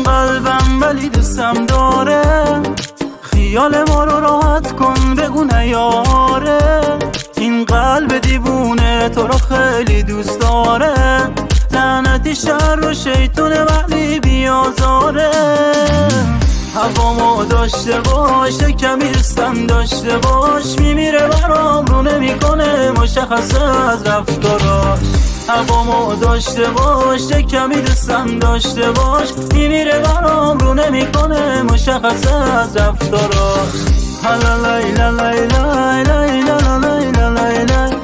قلبم ولی دوستم داره، خیال ما رو راحت کن بگو نیاره. این قلب دیوونه تو رو خیلی دوست داره، لعنتی شر و شیطونه ولی بیازاره. هوامو داشته باش کمی دوستم داشته باش، میمیره برام رو نمیکنه مشخصه از رفتاراش. هوامو داشته باش کمی دوستم داشته باش، میمیره برام رو نمیکنه مشخصه از رفتاراش. لا لا لا لا لا لا لا لا لا لا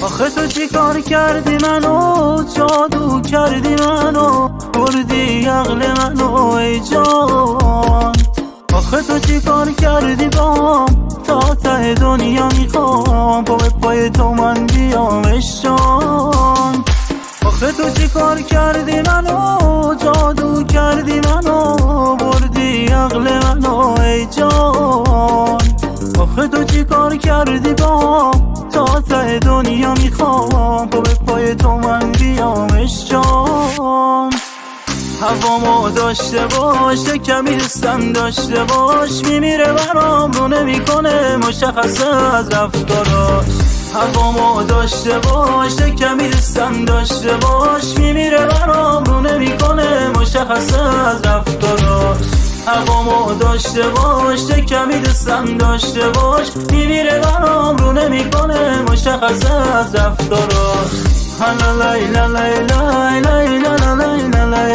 آخه تو چی کار کردی منو، جادو کردی منو، بردی عقل منو ای جان. آخه تو چی کار کردی بام، تا ته دنیا میخوام با پای تو من بیام عشقان. آخه تو چی کار کردی منو، جادو کردی منو، بردی عقل منو ای جان. آخه تو چی کار کردی بام، تا ته دنیا میخوام با پای تو من بیام عشقان. هوامو داشته باش کمی دوستم داشته باش، میمیره برام رو نمیکنه مشخصه از رفتاراش. هوامو داشته باش کمی دوستم داشته باش، میمیره برام رو نمیکنه مشخصه از رفتاراش. هوامو داشته باش کمی دوستم داشته باش، میمیره برام رو نمیکنه مشخصه از رفتاراش. لا لا لا لا لا لا لا لا